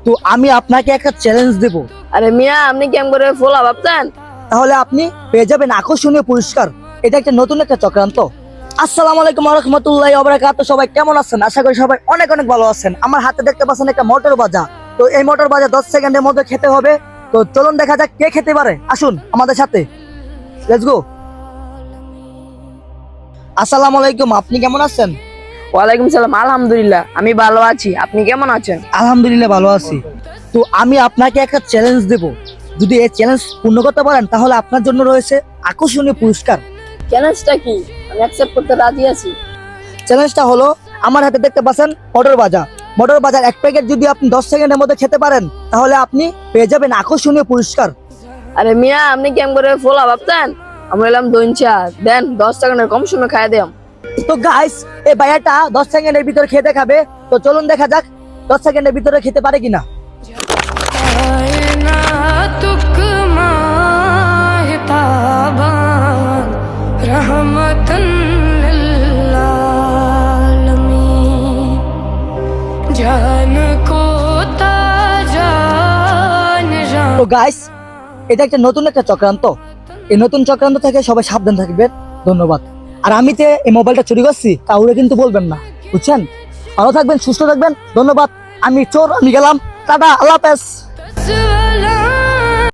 তো আমি আপনাকে একটা চ্যালেঞ্জ দেব। আরে মিয়া, আপনি কেমন করে ফোলা ভাবছেন? তাহলে আপনি পেয়ে যাবেন আকর্ষণীয় পুরস্কার। এটা একটা নতুন একটা চক্রান্ত। আসসালামু আলাইকুম ওয়া রাহমাতুল্লাহি ওয়া বারাকাতুহু। সবাই কেমন আছেন? আশা করি সবাই অনেক অনেক ভালো আছেন। আমার হাতে দেখতে পাচ্ছেন একটা মটর ভাজা। তো এই মটর ভাজা 10 সেকেন্ডের মধ্যে খেতে হবে। তো চলুন দেখা যাক কে খেতে পারে। আসুন আমাদের সাথে, লেটস গো। আসসালামু আলাইকুম, আপনি কেমন আছেন? ওয়ালাইকুম সালাম, আলহামদুলিল্লাহ আমি ভালো আছি। আপনি কেমন আছেন? আলহামদুলিল্লাহ ভালো আছি। তো আমি আপনাকে একটা চ্যালেঞ্জ দেব। যদি এই চ্যালেঞ্জ পূর্ণ করতে পারেন তাহলে আপনার জন্য রয়েছে আকর্ষণীয় পুরস্কার। চ্যালেঞ্জটা কি? আমি অ্যাকসেপ্ট করতে রাজি আছি। চ্যালেঞ্জটা হলো, আমার হাতে দেখতে পাচ্ছেন মটর ভাজা। মটর ভাজার এক প্যাকেট যদি আপনি 10 সেকেন্ডের মধ্যে খেতে পারেন তাহলে আপনি পেয়ে যাবেন আকর্ষণীয় পুরস্কার। আরে মিয়া, আপনি কেমন করে ফোলা ভাবছেন? আমরা এলাম দইনচা দেন 10 টাকার কম সময় খাই দিলাম। তো গাইস, এই ভাইয়াটা 10 সেকেন্ডের ভিতরে খেয়ে দেখাবে। তো চলুন দেখা যাক 10 সেকেন্ডের ভিতরে খেতে পারে কিনা। তো গাইস, এটা একটা নতুন একটা চক্রান্ত। এই নতুন চক্রান্ত থেকে সবাই সাবধান থাকবেন। ধন্যবাদ। আর আমি যে এই মোবাইলটা চুরি করছি কাউরে কিন্তু বলবেন না, বুঝছেন? ভালো থাকবেন, সুস্থ থাকবেন। ধন্যবাদ। আমি চোর, আমি গেলাম। টাটা, আল্লাহ হাফেজ।